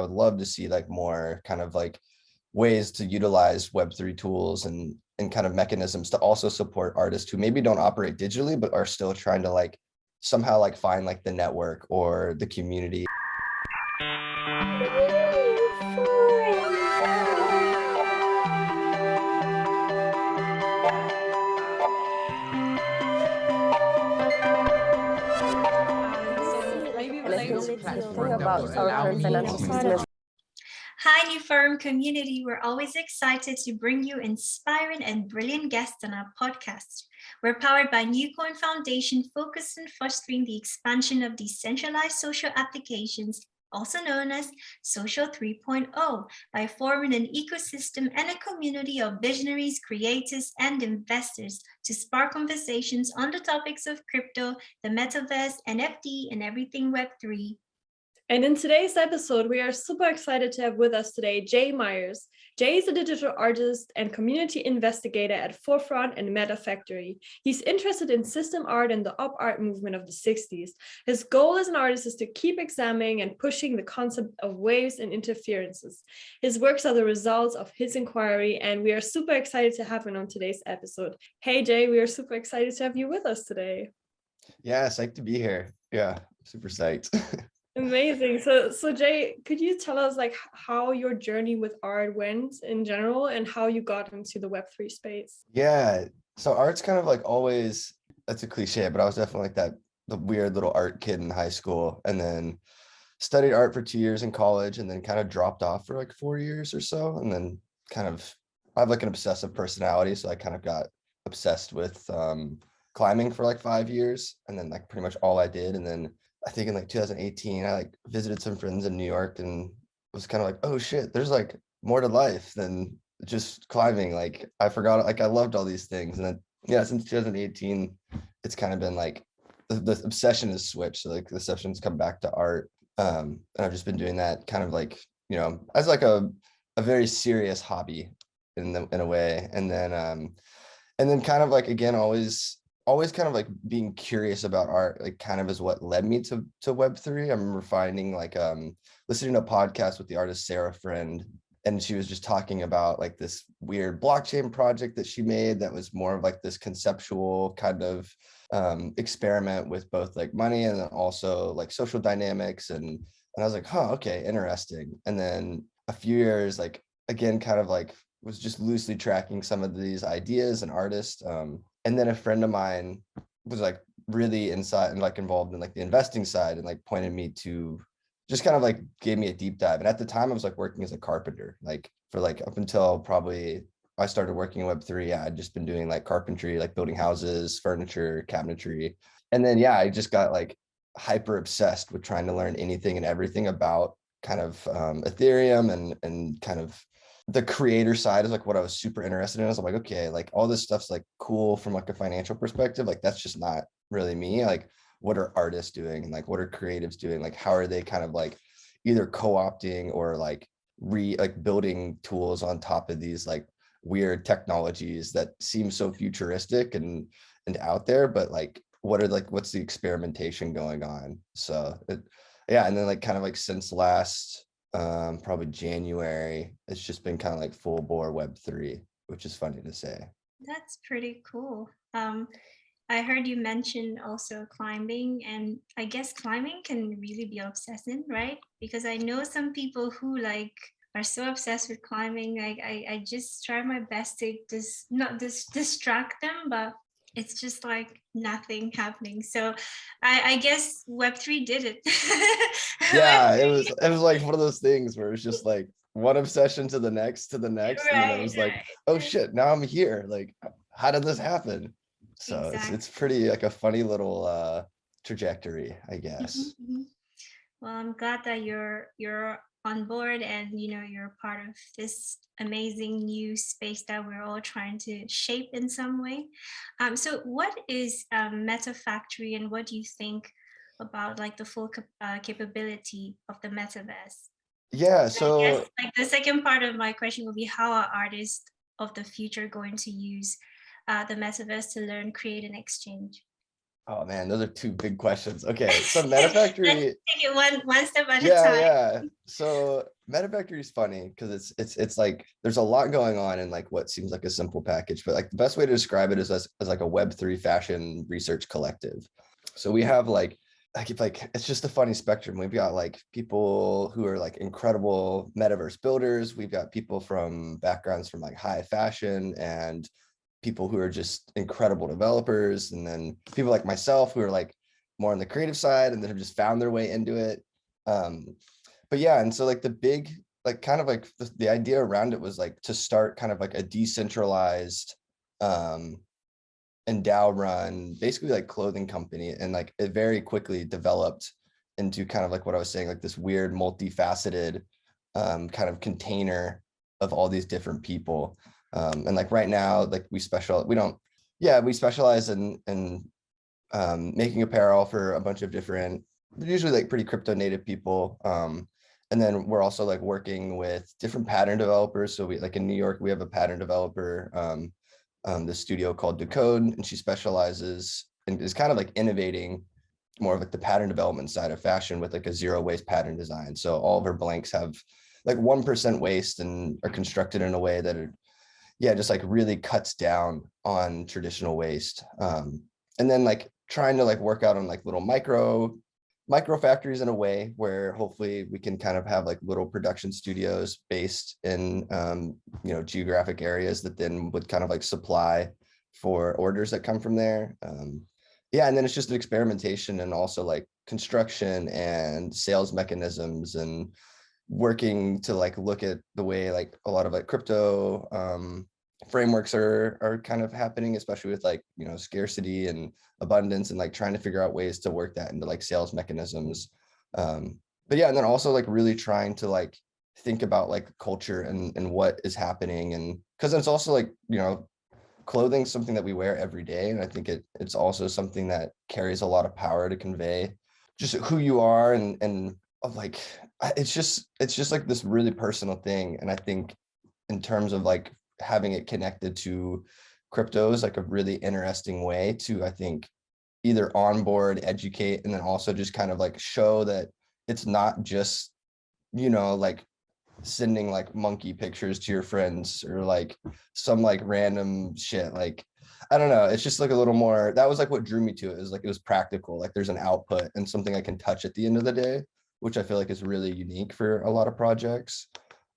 would love to see like more kind of like ways to utilize Web3 tools and kind of mechanisms to also support artists who maybe don't operate digitally, but are still trying to like somehow like find like the network or the community. Hi, NewForum community. We're always excited to bring you inspiring and brilliant guests on our podcast. We're powered by NewCoin Foundation, focused on fostering the expansion of decentralized social applications, also known as Social 3.0, by forming an ecosystem and a community of visionaries, creators, and investors to spark conversations on the topics of crypto, the metaverse, NFT, and everything Web3. And in today's episode, we are super excited to have with us today Jay Myers. Jay is a digital artist and community investigator at Forefront and MetaFactory. He's interested in system art and the op art movement of the 60s. His goal as an artist is to keep examining and pushing the concept of waves and interferences. His works are the results of his inquiry, and we are super excited to have him on today's episode. Hey Jay, we are super excited to have you with us today. Yeah, psyched to be here. Yeah, super psyched. Amazing. So Jay, could you tell us like how your journey with art went in general and how you got into the Web3 space? Yeah, so art's kind of like always, that's a cliche, but I was definitely like the weird little art kid in high school, and then studied art for 2 years in college, and then kind of dropped off for like 4 years or so, and then I have like an obsessive personality, so I kind of got obsessed with climbing for like 5 years, and then like pretty much all I did. And then I think in like 2018, I like visited some friends in New York and was kind of like, oh shit, there's like more to life than just climbing. Like I forgot, like I loved all these things. And then, yeah, since 2018, it's kind of been like the obsession has switched. So like the obsession's come back to art. And I've just been doing that kind of like, as like a very serious hobby in a way. And then kind of like, again, always kind of like being curious about art, like kind of is what led me to Web3. I remember finding like listening to a podcast with the artist Sarah Friend, and she was just talking about like this weird blockchain project that she made that was more of like this conceptual kind of experiment with both like money and then also like social dynamics, and I was like, huh, okay, interesting. And then a few years, like again, kind of like was just loosely tracking some of these ideas and artists. And then a friend of mine was like really inside and like involved in like the investing side, and like pointed me to just kind of like gave me a deep dive. And at the time I was like working as a carpenter, like for like up until probably I started working in Web3. Yeah, I'd just been doing like carpentry, like building houses, furniture, cabinetry. And then, yeah, I just got like hyper obsessed with trying to learn anything and everything about kind of Ethereum and kind of the creator side is like what I was super interested in. I was like, okay, like all this stuff's like cool from like a financial perspective. Like that's just not really me. Like what are artists doing, and like what are creatives doing? Like how are they kind of like either co-opting or like building tools on top of these like weird technologies that seem so futuristic and out there, but like what's the experimentation going on? So yeah, and then like kind of like since last probably January, it's just been kind of like full bore Web3, which is funny to say. That's pretty cool. I heard you mention also climbing, and I guess climbing can really be obsessing, right? Because I know some people who like are so obsessed with climbing. Like I just try my best to not distract them, but it's just like nothing happening. So I guess Web3 did it. Yeah, it was like one of those things where it's just like one obsession to the next and then it was like, oh shit, now I'm here. Like, how did this happen? So Exactly. it's pretty like a funny little trajectory, I guess. Mm-hmm. Well, I'm glad that you're on board, and you're part of this amazing new space that we're all trying to shape in some way. So what is MetaFactory, and what do you think about like the full capability of the metaverse? Yeah, I so guess like the second part of my question will be, how are artists of the future going to use the metaverse to learn, create, and exchange? Oh man, those are two big questions. Okay, so Let's MetaFactory. take it one step at a Yeah, time. yeah. So MetaFactory is funny because it's like there's a lot going on in like what seems like a simple package, but like the best way to describe it is as like a Web3 fashion research collective. So we have like it's just a funny spectrum. We've got like people who are like incredible metaverse builders. We've got people from backgrounds from like high fashion and people who are just incredible developers, and then people like myself who are like more on the creative side and that have just found their way into it. But yeah, and so like the big like kind of like the idea around it was like to start kind of like a decentralized and DAO run basically like clothing company, and like it very quickly developed into kind of like what I was saying, like this weird multifaceted kind of container of all these different people. And like right now, like we specialize in making apparel for a bunch of different, usually like pretty crypto native people. And then we're also like working with different pattern developers. So we like in New York, we have a pattern developer, the studio called Decode, and she specializes and is kind of like innovating more of like the pattern development side of fashion with like a zero waste pattern design. So all of her blanks have like 1% waste and are constructed in a way that it, yeah, just like really cuts down on traditional waste. And then like trying to like work out on like little micro factories in a way where hopefully we can kind of have like little production studios based in you know, geographic areas that then would kind of like supply for orders that come from there. Yeah, and then it's just experimentation and also like construction and sales mechanisms and working to like look at the way like a lot of like crypto frameworks are kind of happening, especially with like, you know, scarcity and abundance, and like trying to figure out ways to work that into like sales mechanisms. But yeah, and then also like really trying to like think about like culture and what is happening, and because it's also like, you know, clothing is something that we wear every day, and I think it's also something that carries a lot of power to convey just who you are, and of like it's just like this really personal thing. And I think in terms of like having it connected to crypto is like a really interesting way to, I think, either onboard, educate, and then also just kind of like show that it's not just, you know, like sending like monkey pictures to your friends or like some like random shit. Like, I don't know, it's just like a little more, that was like what drew me to it, is like it was practical, like there's an output and something I can touch at the end of the day, which I feel like is really unique for a lot of projects.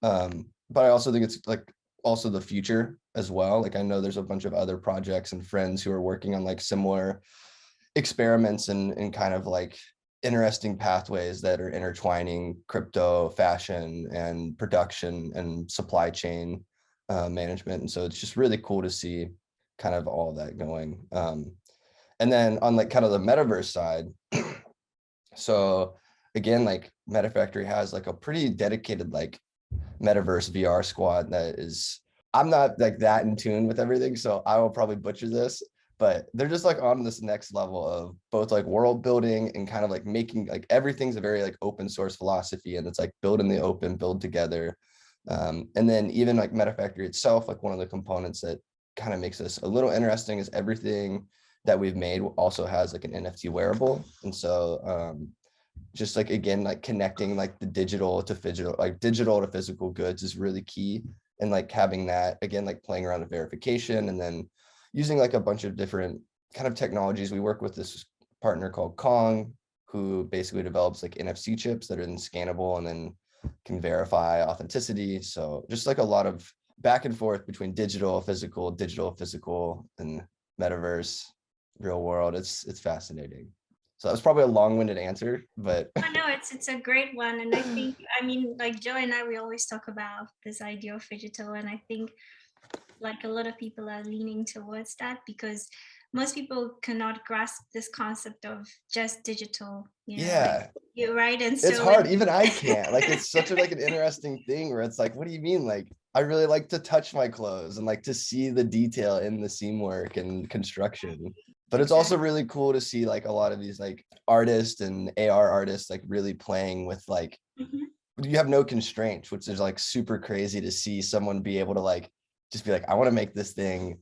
But I also think it's like also the future as well. Like I know there's a bunch of other projects and friends who are working on like similar experiments and kind of like interesting pathways that are intertwining crypto, fashion, and production and supply chain management. And so it's just really cool to see kind of all that going. And then on like kind of the metaverse side, so again, like MetaFactory has like a pretty dedicated like metaverse VR squad that is, I'm not like that in tune with everything, so I will probably butcher this, but they're just like on this next level of both like world building and kind of like making like everything's a very like open source philosophy, and it's like build in the open, build together. And then even like MetaFactory itself, like one of the components that kind of makes this a little interesting is everything that we've made also has like an NFT wearable. And so just like, again, like connecting like the digital to physical, like digital to physical goods is really key. And like having that, again, like playing around with verification and then using like a bunch of different kind of technologies. We work with this partner called Kong, who basically develops like NFC chips that are then scannable and then can verify authenticity. So just like a lot of back and forth between digital, physical, and metaverse, real world. It's fascinating. So that was probably a long-winded answer, but I know it's a great one. And I think, I mean, like Joe and I, we always talk about this idea of digital, and I think like a lot of people are leaning towards that because most people cannot grasp this concept of just digital, you know, yeah, like, you're right. And it's so hard. Even I can't. Like, it's such a like an interesting thing where it's like, what do you mean? Like, I really like to touch my clothes and like to see the detail in the seam work and construction. But it's also really cool to see like a lot of these like artists and AR artists like really playing with like, you have no constraints, which is like super crazy to see someone be able to like just be like, I want to make this thing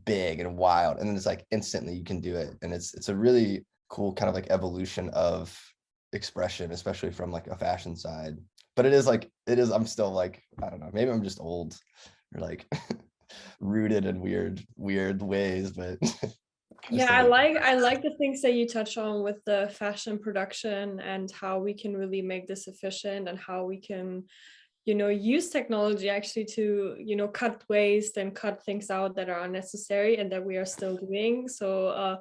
big and wild, and then it's like instantly you can do it, and it's a really cool kind of like evolution of expression, especially from like a fashion side. But I'm still like, I don't know, maybe I'm just old or like rooted in weird ways, but Yeah, I like the things that you touch on with the fashion production and how we can really make this efficient, and how we can, use technology actually to, cut waste and cut things out that are unnecessary and that we are still doing. So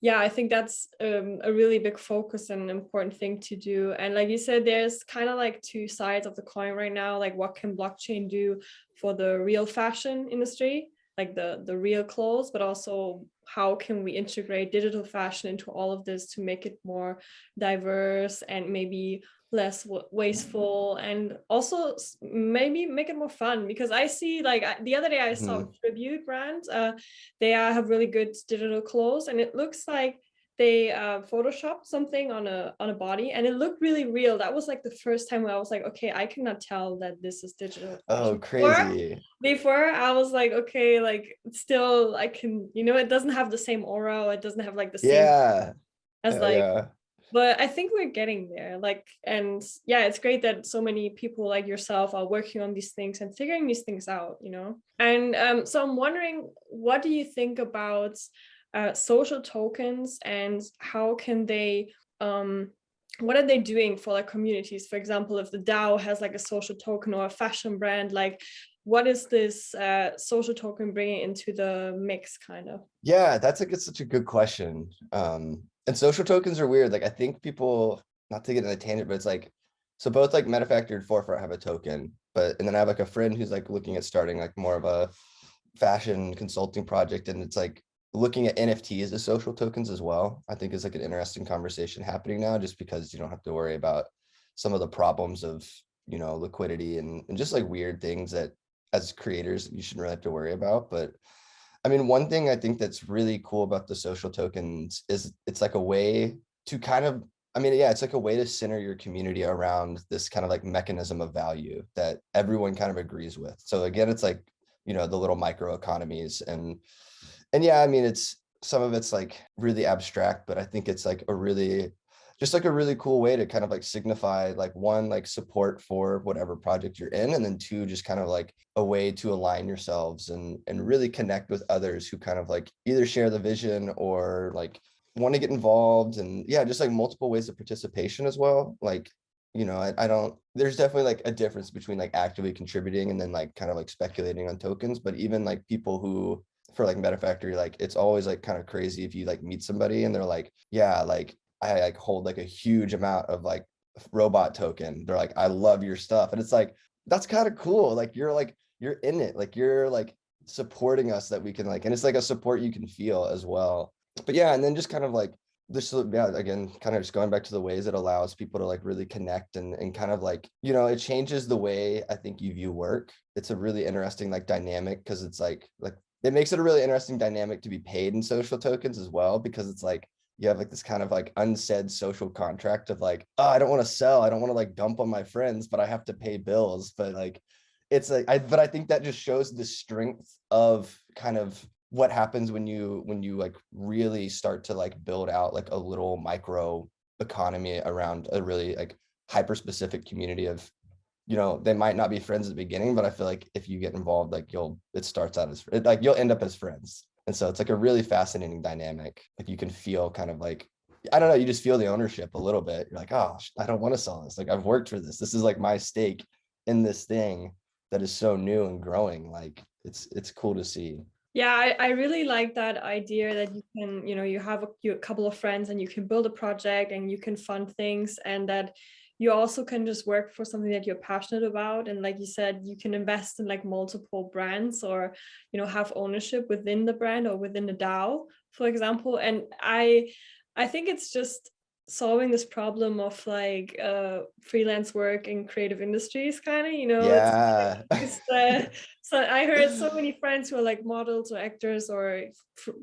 yeah, I think that's a really big focus and an important thing to do. And like you said, there's kind of like two sides of the coin right now. Like, what can blockchain do for the real fashion industry, like the real clothes, but also how can we integrate digital fashion into all of this to make it more diverse and maybe less wasteful, and also maybe make it more fun. Because I see, like, the other day I saw a tribute brand, they have really good digital clothes, and it looks like they photoshopped something on a body, and it looked really real. That was like the first time where I was like, okay, I cannot tell that this is digital Oh, fashion. crazy. Before I was like, okay, like, still I can, it doesn't have the same aura, it doesn't have like the same Yeah. as like, Yeah. but I think we're getting there. Like, and yeah, it's great that so many people like yourself are working on these things and figuring these things out, And so I'm wondering, what do you think about social tokens, and how can they, what are they doing for like communities? For example, if the DAO has like a social token or a fashion brand, like, what is this social token bringing into the mix, kind of? Yeah, it's such a good question. And social tokens are weird. Like, I think people, not to get in a tangent, but it's like, so both like MetaFactory and Forefront have a token, and then I have like a friend who's like looking at starting like more of a fashion consulting project, and it's like looking at NFTs as social tokens as well. I think is like an interesting conversation happening now, just because you don't have to worry about some of the problems of, liquidity and just like weird things that as creators you shouldn't really have to worry about. But I mean, one thing I think that's really cool about the social tokens is it's like a way to kind of, I mean, yeah, it's like a way to center your community around this kind of like mechanism of value that everyone kind of agrees with. So again, it's like, the little micro economies, and yeah, I mean, some of it's like really abstract, but I think it's like just like a really cool way to kind of like signify, like, one, like support for whatever project you're in, and then two, just kind of like a way to align yourselves and really connect with others who kind of like either share the vision or like want to get involved. And yeah, just like multiple ways of participation as well. Like, I don't, there's definitely like a difference between like actively contributing and then like kind of like speculating on tokens. But even like people who, for like MetaFactory, like it's always like kind of crazy if you like meet somebody and they're like, yeah, like I like hold like a huge amount of like robot token. They're like, I love your stuff. And it's like, that's kind of cool. Like you're in it, like you're like supporting us, that we can like, and it's like a support you can feel as well. But yeah, and then just kind of like this, yeah, again, kind of just going back to the ways it allows people to like really connect and kind of like, it changes the way I think you view work. It's a really interesting like dynamic, because it's like it makes it a really interesting dynamic to be paid in social tokens as well, because it's like you have like this kind of like unsaid social contract of like, oh, I don't want to sell, I don't want to like dump on my friends, but I have to pay bills. But like, it's like, but I think that just shows the strength of kind of what happens when you like really start to like build out like a little micro economy around a really like hyper specific community of, they might not be friends at the beginning, but I feel like if you get involved, like it starts out as like you'll end up as friends. And so it's like a really fascinating dynamic. Like you can feel kind of like, I don't know, you just feel the ownership a little bit. You're like, oh, I don't want to sell this. Like, I've worked for this. This is like my stake in this thing that is so new and growing. Like it's cool to see. Yeah, I really like that idea that you can, you have a couple of friends and you can build a project and you can fund things, and that you also can just work for something that you're passionate about. And like you said, you can invest in like multiple brands, or, have ownership within the brand or within the DAO, for example. And I think it's just solving this problem of like freelance work in creative industries, kind of, you know. Yeah. So I heard so many friends who are like models or actors or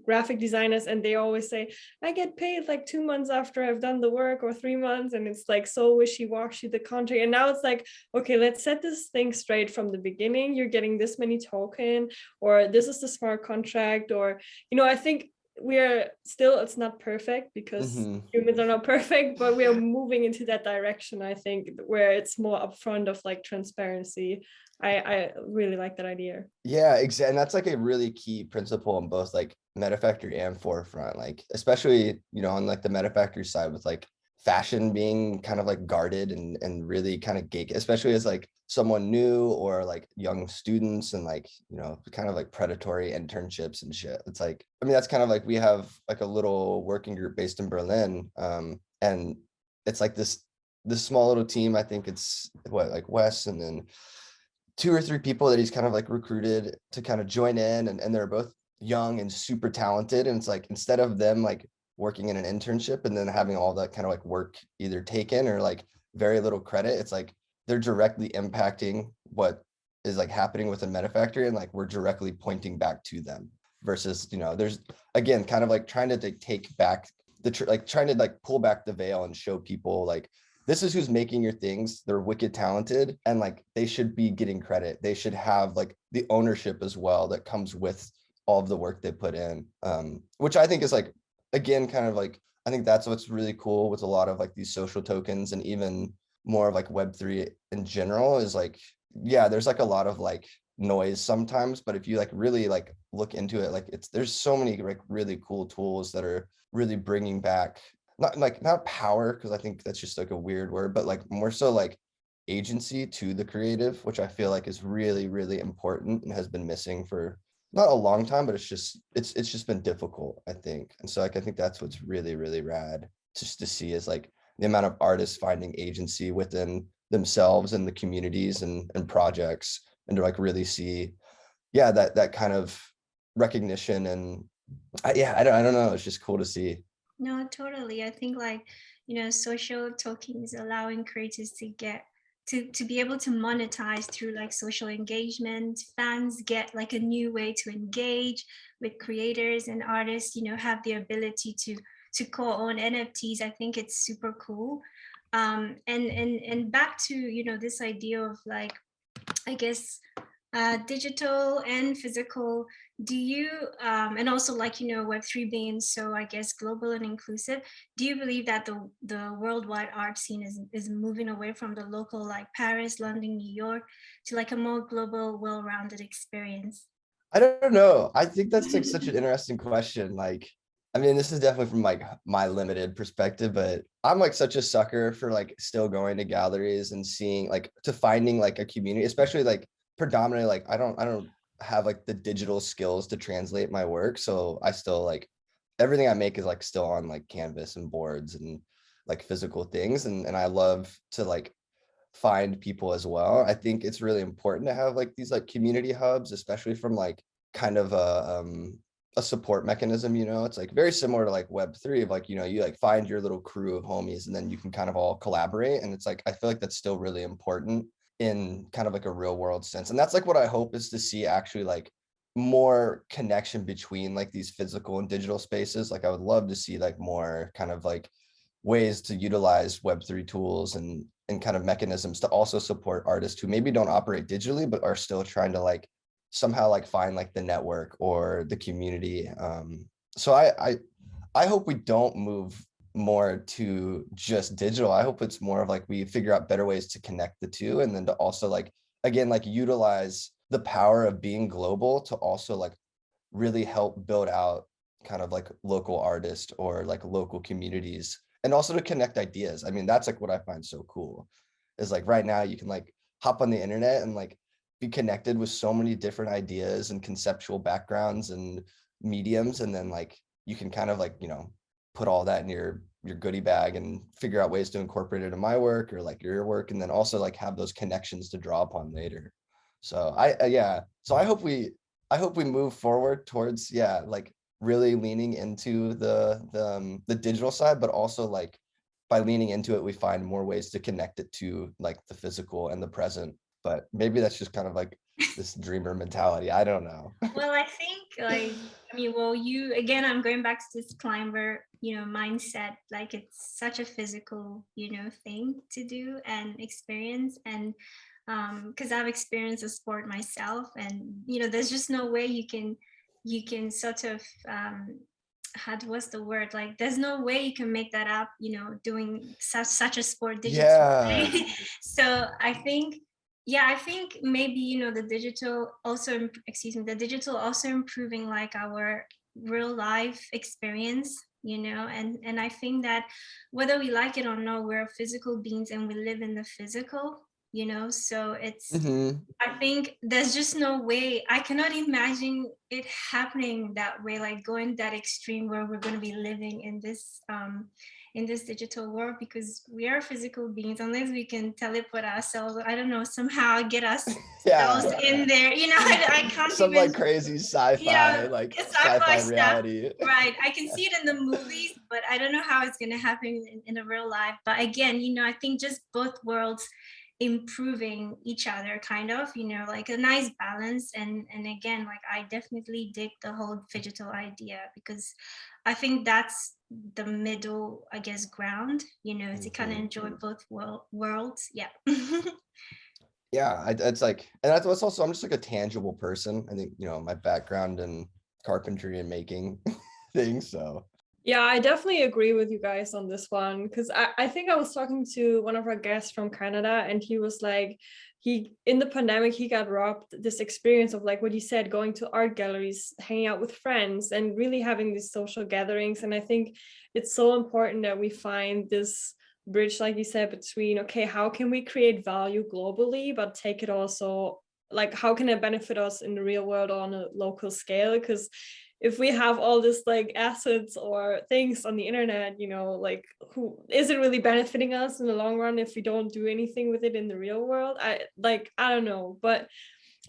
graphic designers, and they always say, I get paid like 2 months after I've done the work, or 3 months, and it's like so wishy-washy, the contract. And now it's like, okay, let's set this thing straight from the beginning. You're getting this many token, or this is the smart contract, or, you know, I think we are still, it's not perfect because Hmm. humans are not perfect, but we are moving into that direction, I think, where it's more upfront of like transparency. I really like that idea. Yeah, exactly. And that's like a really key principle in both like MetaFactory and Forefront, like especially, you know, on like the MetaFactory side with like fashion being kind of like guarded and really kind of gate, especially as like someone new or like young students and like, you know, kind of like predatory internships and shit. It's like, I mean, that's kind of like we have like a little working group based in Berlin. And it's like this small little team. I think it's what, like Wes and then 2 or 3 people that he's kind of like recruited to kind of join in, and they're both young and super talented. And it's like, instead of them like working in an internship and then having all that kind of like work either taken or like very little credit, it's like they're directly impacting what is like happening within MetaFactory, and like we're directly pointing back to them versus, you know, there's again kind of like trying to take back like trying to like pull back the veil and show people like this is who's making your things. They're wicked talented, and like they should be getting credit. They should have like the ownership as well that comes with all of the work they put in. Which I think is like, again, kind of like, I think that's what's really cool with a lot of like these social tokens, and even more of like Web3 in general is like, yeah, there's like a lot of like noise sometimes, but if you like really like look into it, like there's so many like really cool tools that are really bringing back not power, because I think that's just like a weird word, but like more so like agency to the creative, which I feel like is really, really important and has been missing for not a long time, but it's just been difficult, I think. And so like I think that's what's really, really rad just to see is like the amount of artists finding agency within themselves and the communities and projects, and to like really see, yeah, that kind of recognition. And yeah, I don't know, it's just cool to see. No, totally. I think like, social tokens allowing creators to get to be able to monetize through like social engagement. Fans get like a new way to engage with creators, and artists, have the ability to co-own NFTs. I think it's super cool. And back to, this idea of like, I guess, digital and physical. Do you, and also like, Web3 being so, I guess, global and inclusive, do you believe that the worldwide art scene is moving away from the local, like Paris, London, New York, to like a more global, well-rounded experience? I don't know. I think that's like such an interesting question. Like, I mean, this is definitely from like my limited perspective, but I'm like such a sucker for like still going to galleries and seeing like to finding like a community, especially like predominantly like I don't have like the digital skills to translate my work. So I still like everything I make is like still on like canvas and boards and like physical things. And I love to like find people as well. I think it's really important to have like these like community hubs, especially from like kind of a support mechanism, you know. It's like very similar to like Web3 of like, you know, you like find your little crew of homies and then you can kind of all collaborate. And it's like, I feel like that's still really important in kind of like a real world sense. And that's like what I hope is to see actually like more connection between like these physical and digital spaces. Like I would love to see like more kind of like ways to utilize Web3 tools and kind of mechanisms to also support artists who maybe don't operate digitally, but are still trying to like somehow like find like the network or the community. So I hope we don't move more to just digital. I hope it's more of like we figure out better ways to connect the two, and then to also like, again, like utilize the power of being global to also like really help build out kind of like local artists or like local communities, and also to connect ideas. I mean, that's like what I find so cool is like right now you can like hop on the internet and like be connected with so many different ideas and conceptual backgrounds and mediums, and then like you can kind of like, you know, put all that in your goodie bag and figure out ways to incorporate it in my work or like your work, and then also like have those connections to draw upon later. So yeah, so I hope we move forward towards, yeah, like really leaning into the digital side, but also like by leaning into it, we find more ways to connect it to like the physical and the present. But maybe that's just kind of like this dreamer mentality. I don't know. Well, I think well, you again, I'm going back to this climber, mindset. Like it's such a physical, thing to do and experience. And because I've experienced a sport myself, and there's just no way you can sort of what's the word, like there's no way you can make that up, doing such a sport digital. Yeah. Right? So I think maybe the digital also improving like our real life experience, and I think that whether we like it or not, we're physical beings and we live in the physical, so it's Hmm. I think there's just no way. I cannot imagine it happening that way, like going that extreme where we're going to be living in this digital world, because we are physical beings. Unless we can teleport ourselves, I don't know, somehow get ourselves Yeah. in there. I can't Some even. like crazy sci-fi, like It's sci-fi stuff. reality. Right. I can see it in the movies, but I don't know how it's going to happen in the real life. But again, I think just both worlds improving each other, kind of, like a nice balance. And again, like I definitely dig the whole digital idea, because I think that's the middle, I guess, ground, to kind of enjoy both worlds. Yeah. Yeah, it's like, and that's what's also, I'm just like a tangible person. I think, my background in carpentry and making things. So Yeah, I definitely agree with you guys on this one, because I think I was talking to one of our guests from Canada, and he was like, in the pandemic, he got robbed this experience of, like what you said, going to art galleries, hanging out with friends, and really having these social gatherings. And I think it's so important that we find this bridge, like you said, between, okay, how can we create value globally, but take it also, like, how can it benefit us in the real world on a local scale? Because if we have all this like assets or things on the internet, like, who is it really benefiting us in the long run if we don't do anything with it in the real world? I don't know, but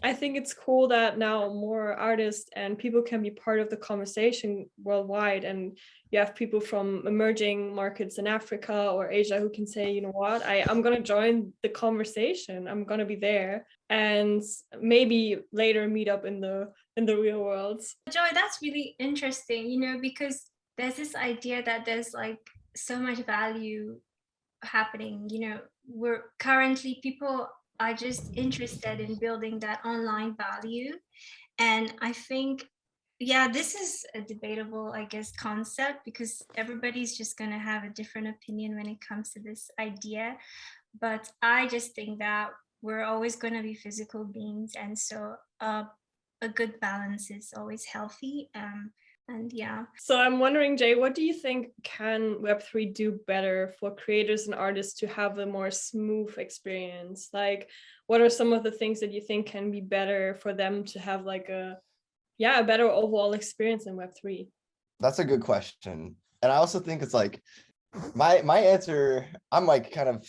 I think it's cool that now more artists and people can be part of the conversation worldwide, and you have people from emerging markets in Africa or Asia who can say, you know what, I'm going to join the conversation, I'm going to be there, and maybe later meet up in the real world. Joy, that's really interesting, because there's this idea that there's like so much value happening. We're currently, people are just interested in building that online value. And I think, yeah, this is a debatable, I guess, concept, because everybody's just going to have a different opinion when it comes to this idea. But I just think that we're always going to be physical beings. And so a good balance is always healthy. And yeah. So I'm wondering, Jay, what do you think can Web3 do better for creators and artists to have a more smooth experience? Like, what are some of the things that you think can be better for them to have like a better overall experience in Web3? that's a good question. And I also think it's like my answer, I'm like kind of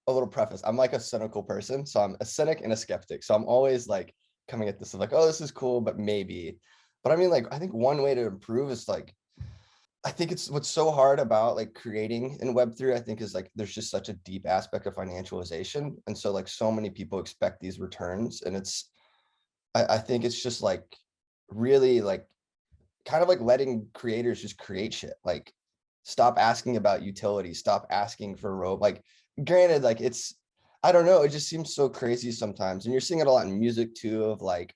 a little preface. I'm like a cynical person. So I'm a cynic and a skeptic. So I'm always like coming at this of like, oh, this is cool, but maybe. But I mean, like, I think one way to improve is like, I think it's what's so hard about like creating in Web3, I think, is like there's just such a deep aspect of financialization. And so like so many people expect these returns. And I think it's just like really like kind of like letting creators just create shit. Like stop asking about utility, stop asking for like granted, like I don't know, it just seems so crazy sometimes. And you're seeing it a lot in music too, of like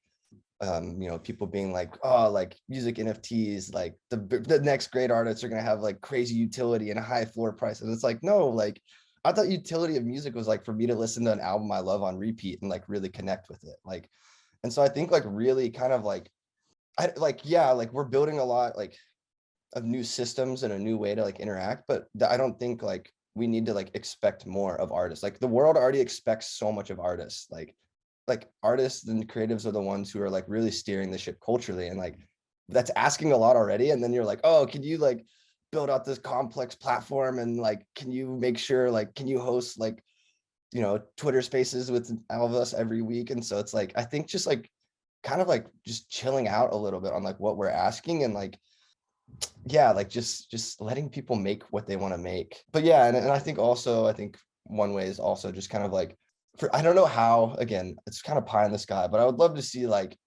people being like, oh, like music NFTs, like the next great artists are gonna have like crazy utility and high floor price. And it's like, no, like I thought utility of music was like for me to listen to an album I love on repeat and like really connect with it. Like, and so I think like really kind of like like we're building a lot like of new systems and a new way to like interact, but I don't think like we need to like expect more of artists. Like the world already expects so much of artists. Like artists and creatives are the ones who are like really steering the ship culturally, and like that's asking a lot already. And then you're like, oh, can you like build out this complex platform, and like can you make sure, like can you host like Twitter spaces with all of us every week? And so it's like I think just like kind of like just chilling out a little bit on like what we're asking, and like yeah, like just letting people make what they want to make. But yeah, and I think also, I think one way is also just kind of like, I don't know how, again, it's kind of pie in the sky, but I would love to see like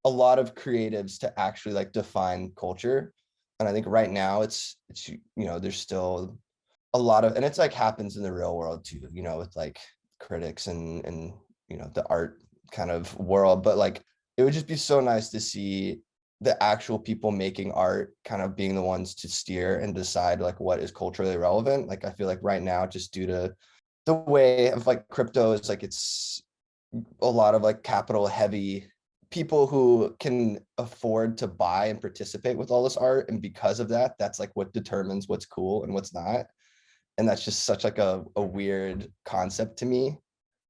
a lot of creatives to actually like define culture. And I think right now it's there's still a lot of, and it's like happens in the real world too, with like critics and the art kind of world. But like it would just be so nice to see the actual people making art kind of being the ones to steer and decide like what is culturally relevant. Like I feel like right now, just due to the way of like crypto is like, it's a lot of like capital heavy people who can afford to buy and participate with all this art, and because of that, that's like what determines what's cool and what's not. And that's just such like a weird concept to me,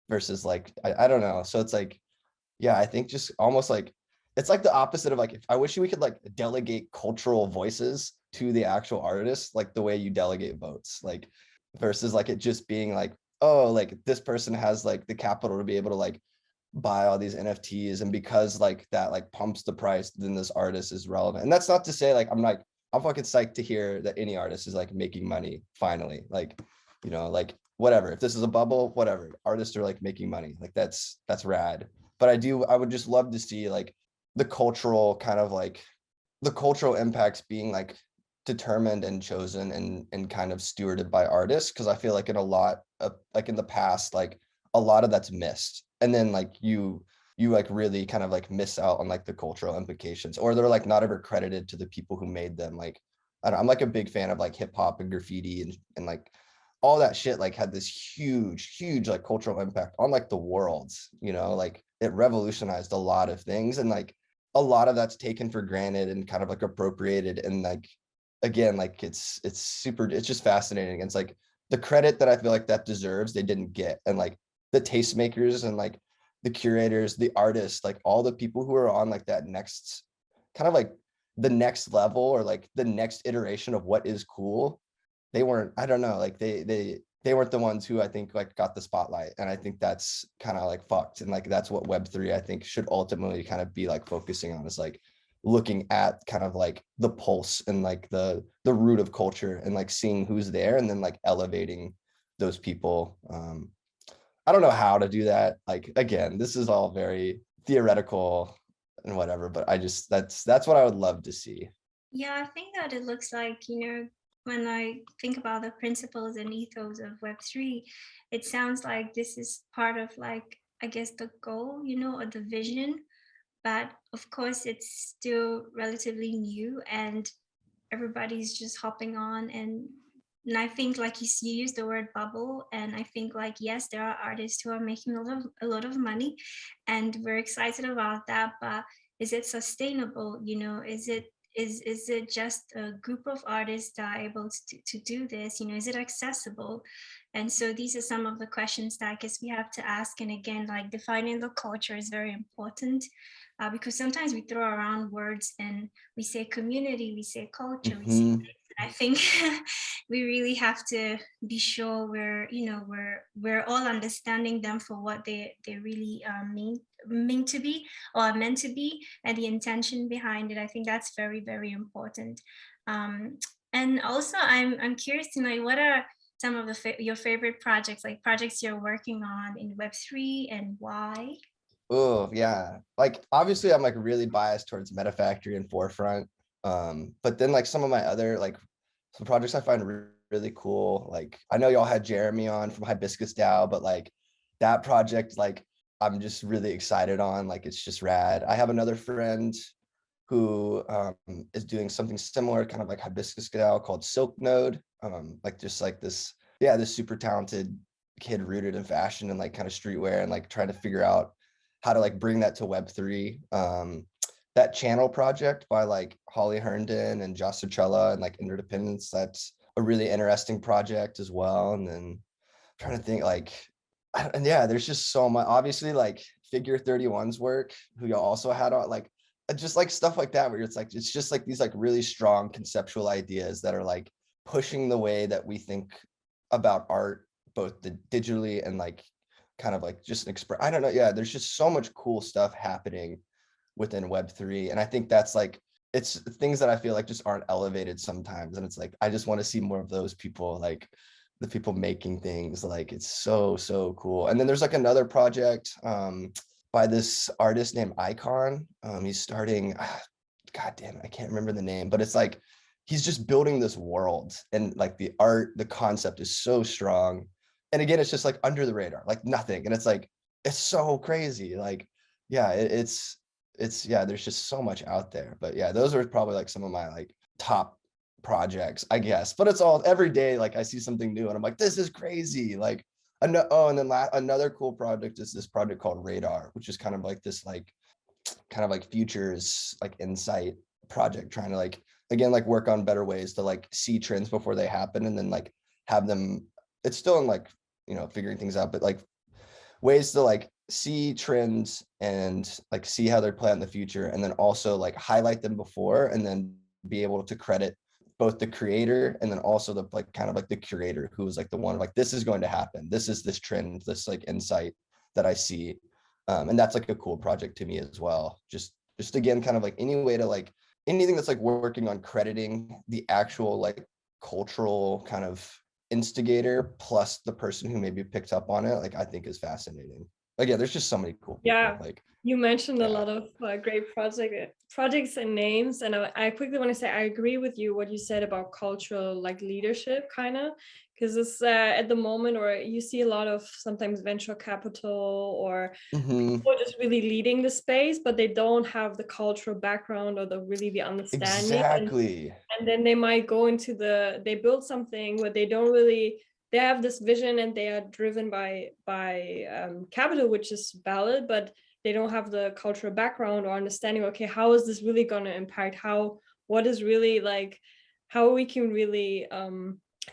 versus like I don't know. So it's like, yeah, I think just almost like it's like the opposite of like, if I wish we could like delegate cultural voices to the actual artists, like the way you delegate votes, like versus like it just being like, oh, like this person has like the capital to be able to like buy all these NFTs, and because like that like pumps the price, then this artist is relevant. And that's not to say like I'm fucking psyched to hear that any artist is like making money finally, like like whatever, if this is a bubble, whatever, artists are like making money, like that's rad. But I would just love to see like the cultural kind of like the cultural impacts being like determined and chosen and kind of stewarded by artists, because I feel like in a lot of like in the past, like a lot of that's missed, and then like you like really kind of like miss out on like the cultural implications, or they're like not ever credited to the people who made them. Like I'm like a big fan of like hip hop and graffiti and like all that shit like had this huge like cultural impact on like the world, like it revolutionized a lot of things, and like a lot of that's taken for granted and kind of like appropriated, and like again, like it's just fascinating. It's like the credit that I feel like that deserves, they didn't get. And like the tastemakers and like the curators, the artists, like all the people who are on like that next kind of like the next level, or like the next iteration of what is cool, they weren't, I don't know, like they weren't the ones who I think like got the spotlight. And I think that's kind of like fucked. And like that's what Web3 I think should ultimately kind of be like focusing on, is like looking at kind of like the pulse and like the root of culture, and like seeing who's there, and then like elevating those people. I don't know how to do that. Like again, this is all very theoretical and whatever, but I just that's what I would love to see. Yeah, I think that it looks like, when I think about the principles and ethos of Web3, it sounds like this is part of like, I guess, the goal, or the vision. But of course, it's still relatively new and everybody's just hopping on. And I think, like you use the word bubble, and I think like, yes, there are artists who are making a lot of money, and we're excited about that. But is it sustainable? Is it just a group of artists that are able to do this? Is it accessible? And so these are some of the questions that I guess we have to ask. And again, like defining the culture is very important, because sometimes we throw around words and we say community, we say culture, we say Mm-hmm. this. And I think we really have to be sure we're all understanding them for what they really mean to be, or are meant to be, and the intention behind it. I think that's very, very important. And also, I'm curious to know, what are some of your favorite projects, like projects you're working on in Web3, and why? Oh yeah, like obviously I'm like really biased towards MetaFactory and Forefront, but then like some of my other like some projects I find really cool. Like I know y'all had Jeremy on from Hibiscus DAO, but like that project, like I'm just really excited on. Like it's just rad. I have another friend who is doing something similar, kind of like Hibiscus DAO, called Silk Node. Like just like this super talented kid rooted in fashion and like kind of streetwear, and like trying to figure out how to like bring that to Web3. That channel project by like Holly Herndon and Josh Citrella and like Interdependence, that's a really interesting project as well. And then I'm trying to think like, and yeah, there's just so much, obviously like Figure 31's work, who y'all also had on, like just like stuff like that, where it's just like these like really strong conceptual ideas that are like pushing the way that we think about art, both digitally and like kind of like just express, I don't know. Yeah, there's just so much cool stuff happening within Web3. And I think that's like it's things that I feel like just aren't elevated sometimes. And it's like, I just want to see more of those people, like the people making things. Like it's so cool. And then there's like another project by this artist named Icon. He's starting, God damn it, I can't remember the name, but it's like, he's just building this world, and like the art, the concept is so strong. And again, it's just like under the radar, like nothing. And it's like, it's so crazy. Like, yeah, it's yeah, there's just so much out there. But yeah, those are probably like some of my like top projects, I guess. But it's all every day, like I see something new and I'm like, this is crazy. Like, oh, and then another cool project is this project called Radar, which is kind of like this like kind of like futures like insight project, trying to like again like work on better ways to like see trends before they happen, and then like have them, it's still in like, you know, figuring things out, but like ways to like see trends and like see how they're play out in the future, and then also like highlight them before, and then be able to credit both the creator and then also the like kind of like the curator who was like the one like, this is going to happen, this is this trend, this like insight that I see. And that's like a cool project to me as well. Just again, kind of like any way to like anything that's like working on crediting the actual like cultural kind of instigator plus the person who maybe picked up on it, like I think is fascinating. Like, yeah, there's just so many cool people. Yeah, like you mentioned a yeah. lot of great projects and names, and I quickly want to say I agree with you what you said about cultural like leadership, kind of, because it's at the moment, or you see a lot of sometimes venture capital or people just really leading the space, but they don't have the cultural background or the understanding. Exactly. And then they might go into they build something where they don't really, they have this vision and they are driven by capital, which is valid, but they don't have the cultural background or understanding, okay, how is this really going to impact, what is really like, how we can really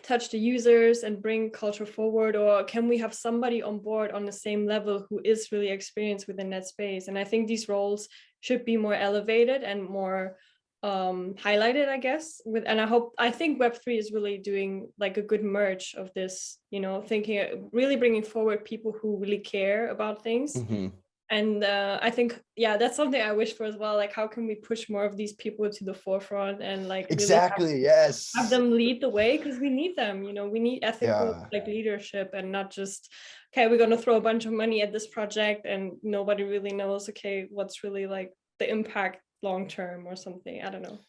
touch the users and bring culture forward, or can we have somebody on board on the same level who is really experienced within that space. And I think these roles should be more elevated and more highlighted, I guess, and I think Web3 is really doing like a good merge of this, you know, thinking, really bringing forward people who really care about things. And I think, yeah, that's something I wish for as well. Like, how can we push more of these people to the forefront and like exactly really have them lead the way, because we need them, you know, we need ethical like leadership, and not just, okay, we're going to throw a bunch of money at this project and nobody really knows, okay, what's really like the impact long term or something. I don't know.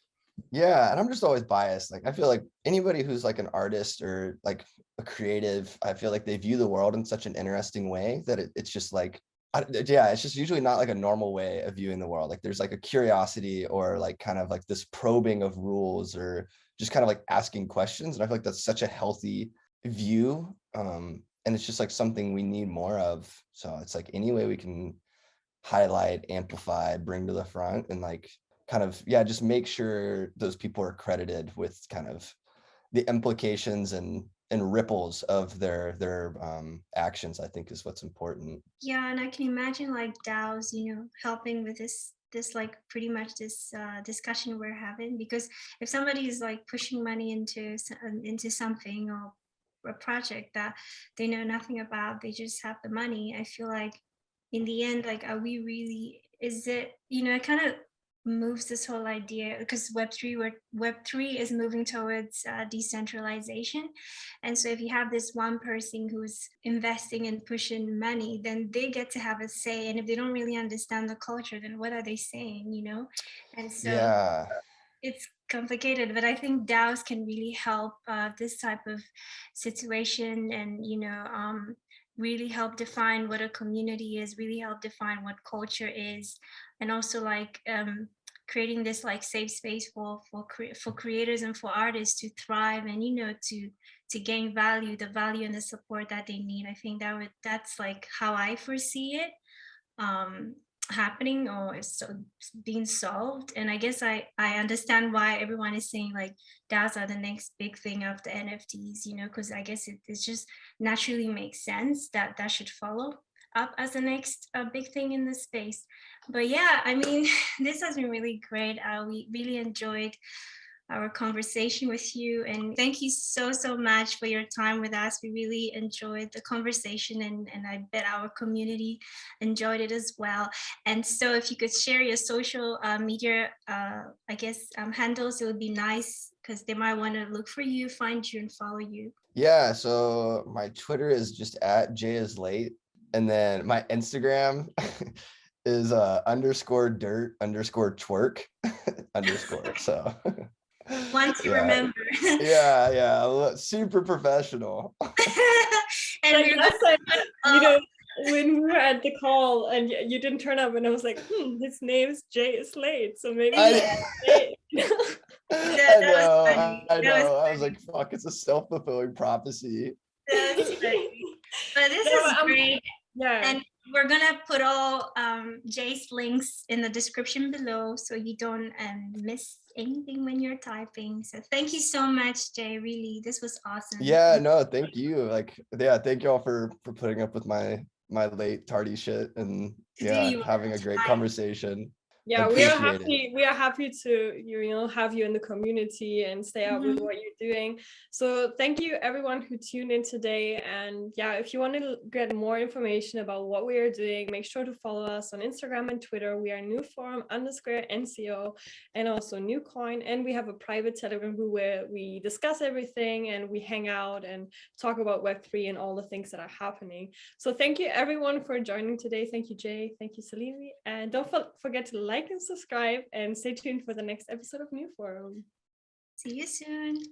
Yeah, and I'm just always biased. Like I feel like anybody who's like an artist or like a creative, I feel like they view the world in such an interesting way that it's just like, yeah, it's just usually not like a normal way of viewing the world. Like there's like a curiosity or like kind of like this probing of rules or just kind of like asking questions. And I feel like that's such a healthy view. And it's just like something we need more of. So it's like any way we can highlight, amplify, bring to the front, and like kind of, yeah, just make sure those people are credited with kind of the implications and ripples of their actions, I think is what's important. Yeah, and I can imagine like DAOs, you know, helping with this like pretty much this discussion we're having, because if somebody is like pushing money into something or a project that they know nothing about, they just have the money, I feel like in the end, like, are we really, is it, you know, it kind of moves this whole idea, because Web3 is moving towards decentralization. And so if you have this one person who's investing and pushing money, then they get to have a say. And if they don't really understand the culture, then what are they saying, you know? And so Yeah. it's complicated, but I think DAOs can really help this type of situation, and, you know, really help define what a community is, really help define what culture is, and also like creating this like safe space for creators and for artists to thrive, and, you know, to gain value, the value and the support that they need. I think that's like how I foresee it happening, or so being solved. And I guess I understand why everyone is saying like DAOs are the next big thing after NFTs, you know, because I guess it just naturally makes sense that that should follow up as the next big thing in the space. But yeah, I mean, this has been really great. We really enjoyed our conversation with you. And thank you so much for your time with us. We really enjoyed the conversation, and I bet our community enjoyed it as well. And so if you could share your social media, handles, it would be nice, because they might want to look for you, find you, and follow you. Yeah, so my Twitter is just at @JIsLate, and then my Instagram is _dirt_twerk _ So Once you yeah, remember. yeah, super professional. And like last time, when we were at the call and you didn't turn up, and I was like, his name's @JIsLate, so maybe I know. I was like, fuck, it's a self-fulfilling prophecy. That's funny. But this is great. Yeah. And we're gonna put all Jay's links in the description below, so you don't miss anything when you're typing. So thank you so much, Jay. Really, this was awesome. Yeah, no, thank you. Thank you all for putting up with my late tardy shit, and having a great conversation. Yeah, we are happy to have you in the community and stay up with what you're doing. So thank you everyone who tuned in today. And if you want to get more information about what we are doing, make sure to follow us on Instagram and Twitter. We are NewForum_NCO and also NewCoin, and we have a private Telegram group where we discuss everything and we hang out and talk about Web3 and all the things that are happening. So thank you everyone for joining today. Thank you, Jay. Thank you, Salimi. And don't forget to like and subscribe, and stay tuned for the next episode of NewForum. See you soon.